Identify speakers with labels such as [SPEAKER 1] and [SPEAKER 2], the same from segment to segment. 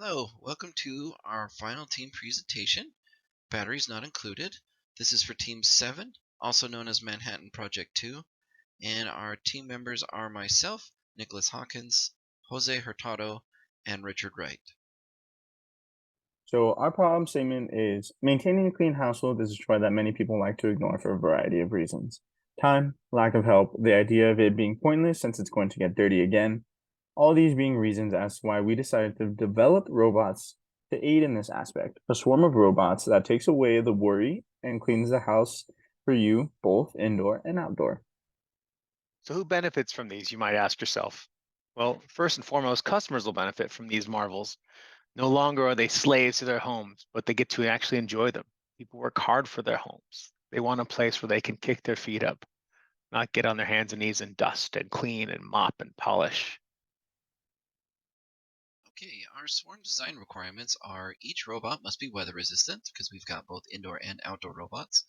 [SPEAKER 1] Hello, welcome to our final team presentation. Batteries not included. This is for Team 7, also known as Manhattan Project 2, and our team members are myself, Nicholas Hawkins, Jose Hurtado, and Richard Wright.
[SPEAKER 2] So our problem statement is maintaining a clean household is a chore that many people like to ignore for a variety of reasons. Time, lack of help, the idea of it being pointless since it's going to get dirty again. All these being reasons as to why we decided to develop robots to aid in this aspect. A swarm of robots that takes away the worry and cleans the house for you, both indoor and outdoor.
[SPEAKER 3] So, who benefits from these, you might ask yourself? Well, first and foremost, customers will benefit from these marvels. No longer are they slaves to their homes, but they get to actually enjoy them. People work hard for their homes. They want a place where they can kick their feet up, not get on their hands and knees and dust and clean and mop and polish.
[SPEAKER 1] Okay, our swarm design requirements are each robot must be weather resistant because we've got both indoor and outdoor robots.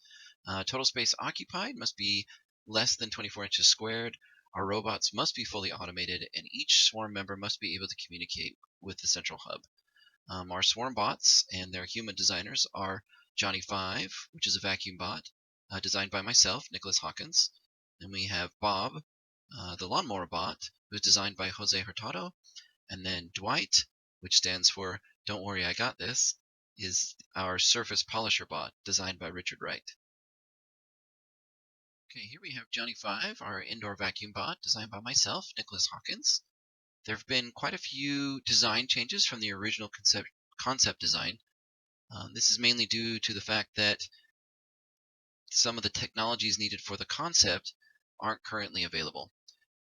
[SPEAKER 1] Total space occupied must be less than 24 inches squared. Our robots must be fully automated, and each swarm member must be able to communicate with the central hub. Our swarm bots and their human designers are Johnny 5, which is a vacuum bot, designed by myself, Nicholas Hawkins. Then we have Bob, the lawnmower bot, who is designed by Jose Hurtado. And then Dwight, which stands for Don't Worry, I Got This, is our surface polisher bot, designed by Richard Wright. Okay, here we have Johnny 5, our indoor vacuum bot, designed by myself, Nicholas Hawkins. There have been quite a few design changes from the original concept design. This is mainly due to the fact that some of the technologies needed for the concept aren't currently available.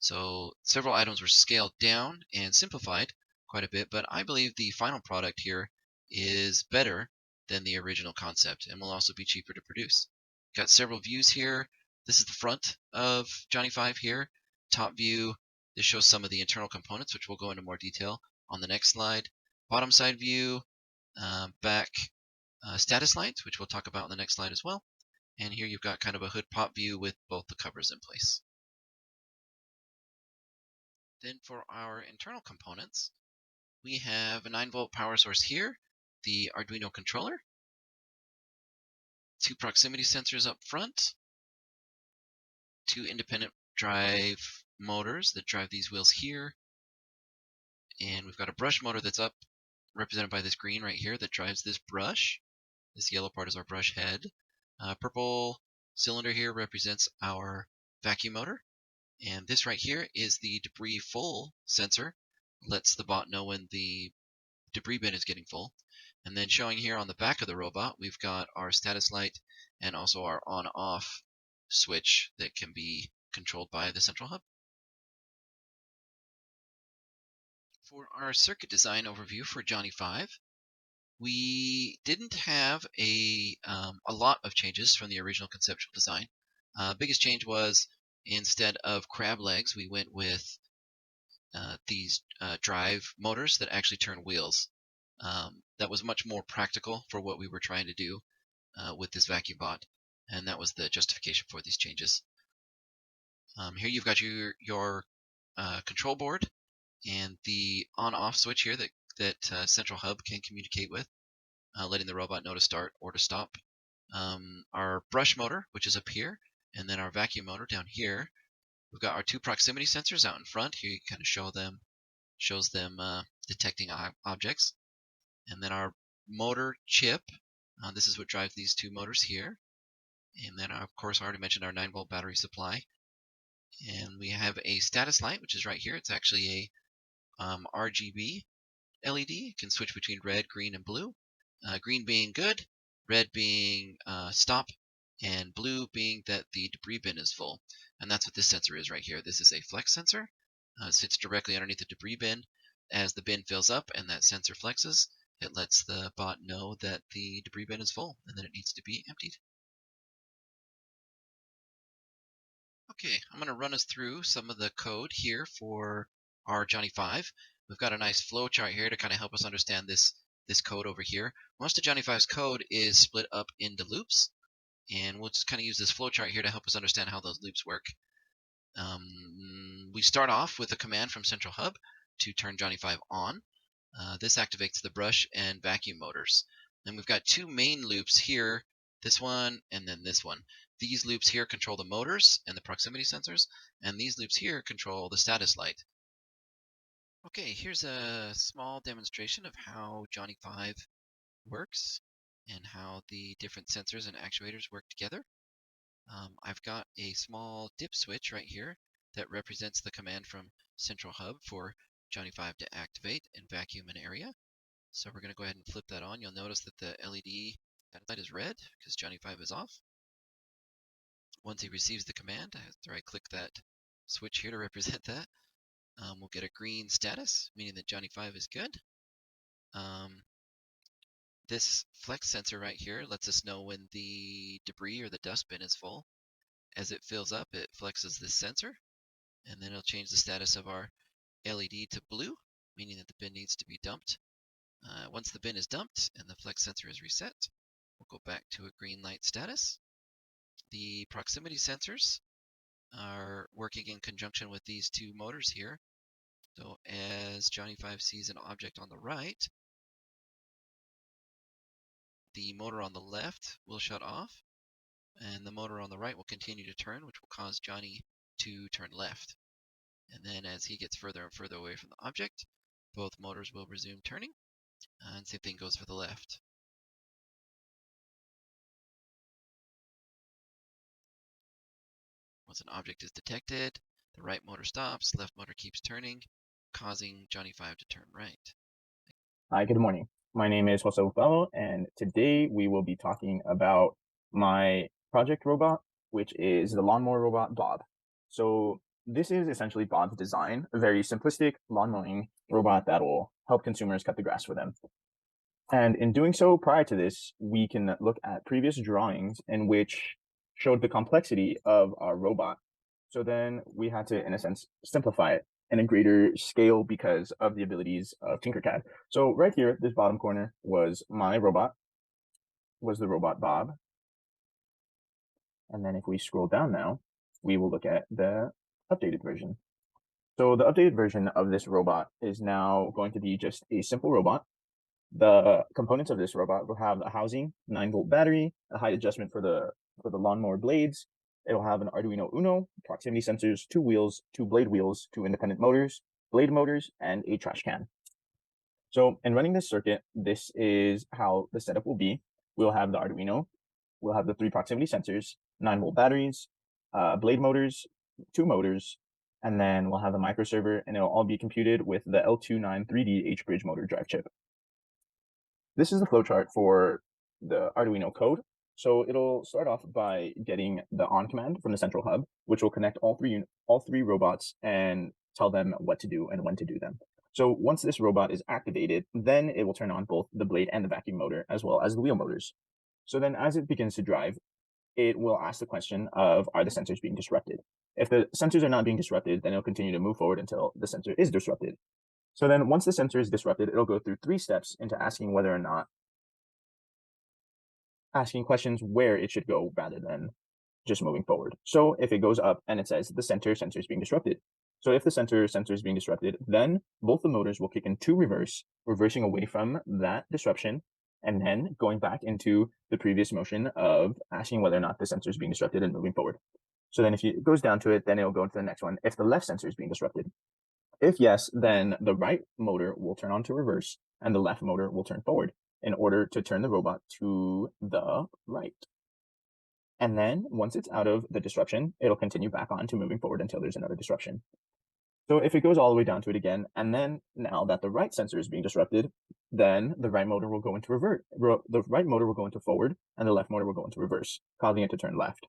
[SPEAKER 1] So several items were scaled down and simplified quite a bit, but I believe the final product here is better than the original concept and will also be cheaper to produce. Got several views here. This is the front of Johnny 5 here. Top view, this shows some of the internal components, which we'll go into more detail on the next slide. Bottom side view, back status lights, which we'll talk about in the next slide as well. And here you've got kind of a hood pop view with both the covers in place. Then for our internal components, we have a 9-volt power source here, the Arduino controller, two proximity sensors up front, two independent drive motors that drive these wheels here, and we've got a brush motor that's up, represented by this green right here, that drives this brush. This yellow part is our brush head. Purple cylinder here represents our vacuum motor. And this right here is the debris full sensor. Lets the bot know when the debris bin is getting full. And then showing here on the back of the robot, we've got our status light and also our on-off switch that can be controlled by the central hub. For our circuit design overview for Johnny 5, we didn't have a lot of changes from the original conceptual design. Biggest change was instead of crab legs, we went with these drive motors that actually turn wheels. That was much more practical for what we were trying to do with this vacuum bot, and that was the justification for these changes. Here you've got your control board and the on-off switch here that central hub can communicate with, letting the robot know to start or to stop. Our brush motor, which is up here, and then our vacuum motor down here. We've got our two proximity sensors out in front. Here you kind of shows them detecting objects. And then our motor chip, this is what drives these two motors here. And then, of course, I already mentioned our 9-volt battery supply. And we have a status light, which is right here. It's actually a RGB LED. It can switch between red, green, and blue. Green being good, red being stop, and blue being that the debris bin is full. And that's what this sensor is right here. This is a flex sensor. It sits directly underneath the debris bin. As the bin fills up and that sensor flexes, it lets the bot know that the debris bin is full and that it needs to be emptied. Okay, I'm going to run us through some of the code here for our Johnny 5. We've got a nice flow chart here to kind of help us understand this code over here. Most of Johnny 5's code is split up into loops, and we'll just kind of use this flow chart here to help us understand how those loops work. We start off with a command from Central Hub to turn Johnny 5 on. This activates the brush and vacuum motors. And we've got two main loops here, this one and then this one. These loops here control the motors and the proximity sensors, and these loops here control the status light. Okay, here's a small demonstration of how Johnny 5 works and how the different sensors and actuators work together. I've got a small dip switch right here that represents the command from Central Hub for Johnny 5 to activate and vacuum an area. So we're going to go ahead and flip that on. You'll notice that the LED light is red because Johnny 5 is off. Once he receives the command, after I click that switch here to represent that, we'll get a green status, meaning that Johnny 5 is good. This flex sensor right here lets us know when the debris or the dust bin is full. As it fills up, it flexes this sensor, and then it'll change the status of our LED to blue, meaning that the bin needs to be dumped. Once the bin is dumped and the flex sensor is reset, we'll go back to a green light status. The proximity sensors are working in conjunction with these two motors here. So as Johnny 5 sees an object on the right, the motor on the left will shut off, and the motor on the right will continue to turn, which will cause Johnny to turn left. And then as he gets further and further away from the object, both motors will resume turning, and same thing goes for the left. Once an object is detected, the right motor stops, left motor keeps turning, causing Johnny 5 to turn right.
[SPEAKER 2] Hi, good morning. My name is Jose Ufalo, and today we will be talking about my project robot, which is the lawnmower robot Bob. So this is essentially Bob's design, a very simplistic lawn mowing robot that will help consumers cut the grass for them. And in doing so, prior to this, we can look at previous drawings in which showed the complexity of our robot. So then we had to, in a sense, simplify it in a greater scale because of the abilities of Tinkercad. So right here, this bottom corner was my robot, was the robot Bob. And then if we scroll down now, we will look at the updated version. So the updated version of this robot is now going to be just a simple robot. The components of this robot will have a housing, 9-volt battery, a height adjustment for the lawnmower blades. It will have an Arduino Uno, proximity sensors, 2 wheels, 2 blade wheels, 2 independent motors, blade motors, and a trash can. So in running this circuit, this is how the setup will be. We'll have the Arduino, we'll have the 3 proximity sensors, 9-volt batteries, blade motors, 2 motors, and then we'll have the microserver, and it'll all be computed with the L29 3D H-bridge motor drive chip. This is the flowchart for the Arduino code. So it'll start off by getting the on command from the central hub, which will connect all three robots and tell them what to do and when to do them. So once this robot is activated, then it will turn on both the blade and the vacuum motor, as well as the wheel motors. So then as it begins to drive, it will ask the question of, are the sensors being disrupted? If the sensors are not being disrupted, then it'll continue to move forward until the sensor is disrupted. So then once the sensor is disrupted, it'll go through 3 steps into asking whether or not, asking questions where it should go rather than just moving forward. So if it goes up and it says the sensor is being disrupted. So if the sensor is being disrupted, then both the motors will kick into reverse, reversing away from that disruption, and then going back into the previous motion of asking whether or not the sensor is being disrupted and moving forward. So then if it goes down to it, then it'll go into the next one. If the left sensor is being disrupted, if yes, then the right motor will turn on to reverse and the left motor will turn forward in order to turn the robot to the right. And then once it's out of the disruption, it'll continue back on to moving forward until there's another disruption. So if it goes all the way down to it again, and then now that the right sensor is being disrupted, then the right motor will go into the right motor will go into forward and the left motor will go into reverse, causing it to turn left.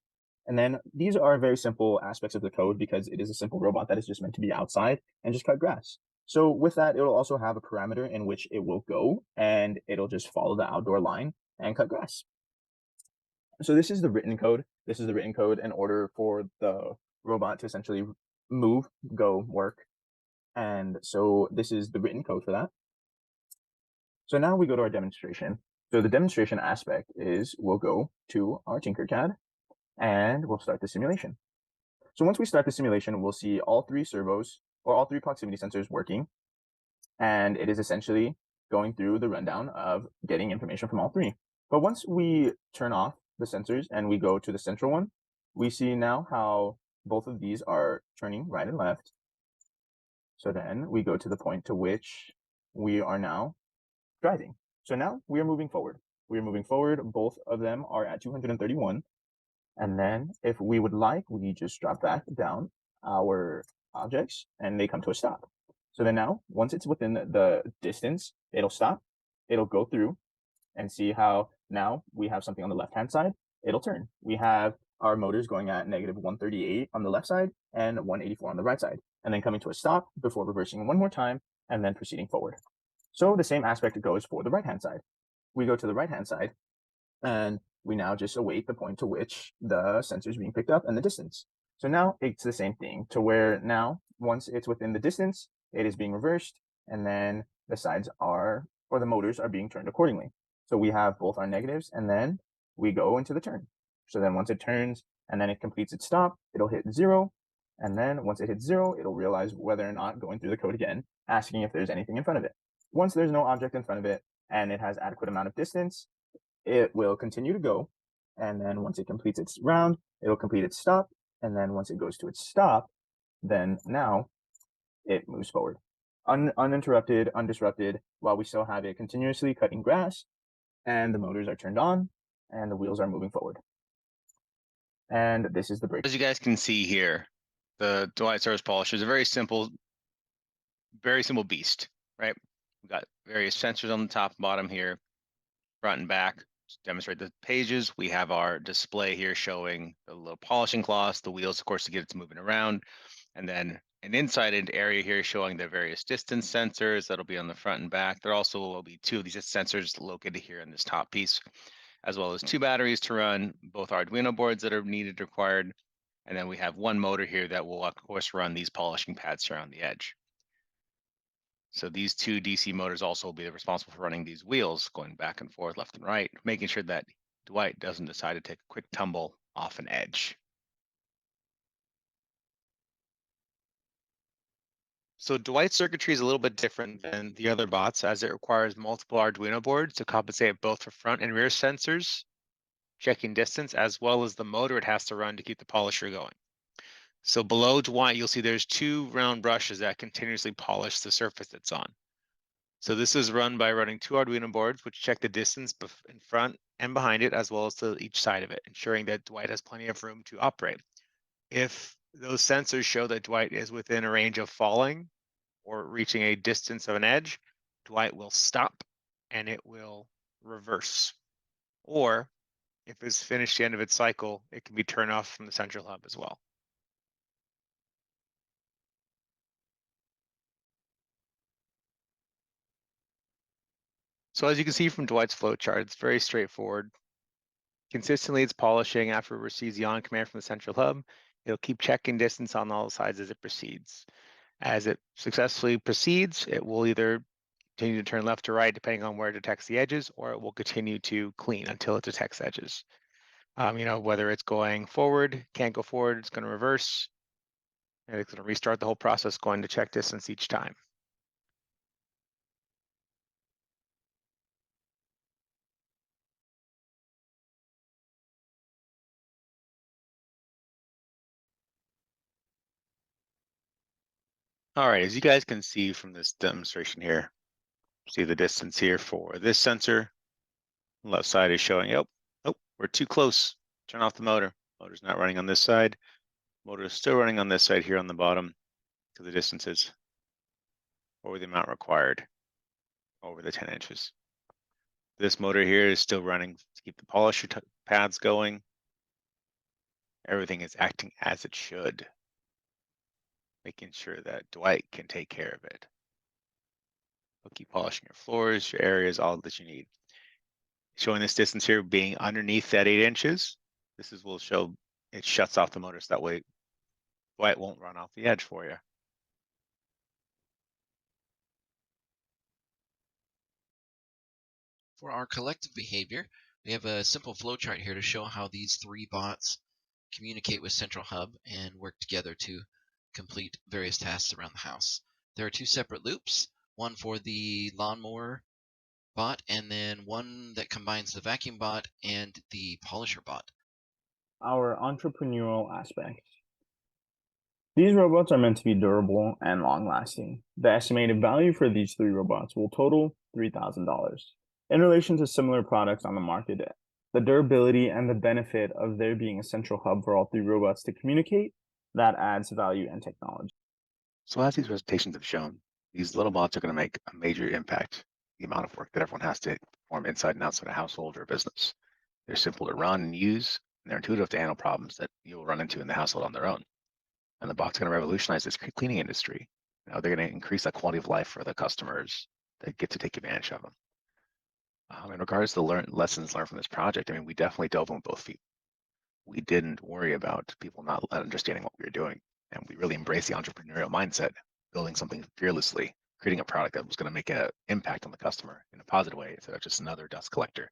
[SPEAKER 2] And then these are very simple aspects of the code because it is a simple robot that is just meant to be outside and just cut grass. So with that, it'll also have a parameter in which it will go and it'll just follow the outdoor line and cut grass. So this is the written code. This is the written code in order for the robot to essentially move, go, work. And so this is the written code for that. So now we go to our demonstration. So the demonstration aspect is we'll go to our Tinkercad and we'll start the simulation. So once we start the simulation, we'll see all 3 servos or all 3 proximity sensors working. And it is essentially going through the rundown of getting information from all three. But once we turn off the sensors and we go to the central one, we see now how both of these are turning right and left. So then we go to the point to which we are now driving. So now we are moving forward. We are moving forward. Both of them are at 231. And then if we would like, we just drop back down our objects and they come to a stop. So then now, once it's within the distance, it'll stop. It'll go through and see how now we have something on the left-hand side. It'll turn. We have our motors going at negative 138 on the left side and 184 on the right side, and then coming to a stop before reversing one more time and then proceeding forward. So the same aspect goes for the right-hand side. We go to the right-hand side and we now just await the point to which the sensor is being picked up and the distance. So now it's the same thing to where now, once it's within the distance, it is being reversed, and then the sides are, or the motors are being turned accordingly. So we have both our negatives, and then we go into the turn. So then once it turns and then it completes its stop, it'll hit 0. And then once it hits 0, it'll realize whether or not going through the code again, asking if there's anything in front of it. Once there's no object in front of it and it has adequate amount of distance, it will continue to go. And then once it completes its round, it'll complete its stop. And then once it goes to its stop, then now it moves forward. Uninterrupted, undisrupted, while we still have it continuously cutting grass, and the motors are turned on, and the wheels are moving forward. And this is the break.
[SPEAKER 3] As you guys can see here, the Dwight Surface Polisher is a very simple beast, right? We've got various sensors on the top and bottom here, front and back. To demonstrate the pages, we have our display here showing the little polishing cloths, the wheels, of course, to get it to moving around, and then an inside area here showing the various distance sensors that'll be on the front and back. There also will be 2 of these sensors located here in this top piece, as well as 2 batteries to run both Arduino boards that are required. And then we have 1 motor here that will, of course, run these polishing pads around the edge. So these 2 DC motors also will be responsible for running these wheels going back and forth, left and right, making sure that Dwight doesn't decide to take a quick tumble off an edge. So Dwight's circuitry is a little bit different than the other bots, as it requires multiple Arduino boards to compensate both for front and rear sensors, checking distance, as well as the motor it has to run to keep the polisher going. So below Dwight, you'll see there's 2 round brushes that continuously polish the surface it's on. So this is run by running 2 Arduino boards, which check the distance in front and behind it, as well as to each side of it, ensuring that Dwight has plenty of room to operate. If those sensors show that Dwight is within a range of falling or reaching a distance of an edge, Dwight will stop and it will reverse. Or if it's finished the end of its cycle, it can be turned off from the central hub as well. So as you can see from Dwight's flowchart, it's very straightforward. Consistently, it's polishing after it receives the on command from the central hub. It'll keep checking distance on all sides as it proceeds. As it successfully proceeds, it will either continue to turn left or right, depending on where it detects the edges, or it will continue to clean until it detects edges. Whether it's going forward, can't go forward, it's going to reverse, and it's going to restart the whole process, going to check distance each time. All right, as you guys can see from this demonstration here, see the distance here for this sensor. Left side is showing, oh, we're too close. Turn off the motor. Motor's not running on this side. Motor is still running on this side here on the bottom because the distance is over the amount required, over the 10 inches. This motor here is still running to keep the polisher pads going. Everything is acting as it should, making sure that Dwight can take care of it. We'll keep polishing your floors, your areas, all that you need. Showing this distance here being underneath that 8 inches. Will show it shuts off the motor, so that way Dwight won't run off the edge for you.
[SPEAKER 1] For our collective behavior, we have a simple flowchart here to show how these 3 bots communicate with Central Hub and work together to complete various tasks around the house. There are 2 separate loops. one for the lawnmower bot, and then one that combines the vacuum bot and the polisher bot.
[SPEAKER 2] Our entrepreneurial aspect. These robots are meant to be durable and long-lasting. The estimated value for these 3 robots will total $3,000. In relation to similar products on the market, the durability and the benefit of there being a central hub for all 3 robots to communicate, that adds value and technology.
[SPEAKER 4] So as these presentations have shown, these little bots are going to make a major impact. The amount of work that everyone has to perform inside and outside a household or a business. They're simple to run and use, and they're intuitive to handle problems that you'll run into in the household on their own. And the bot's going to revolutionize this cleaning industry. They're going to increase that quality of life for the customers that get to take advantage of them. In regards to the lessons learned from this project, we definitely dove in with both feet. We didn't worry about people not understanding what we were doing, and we really embraced the entrepreneurial mindset, building something fearlessly, creating a product that was going to make an impact on the customer in a positive way instead of just another dust collector.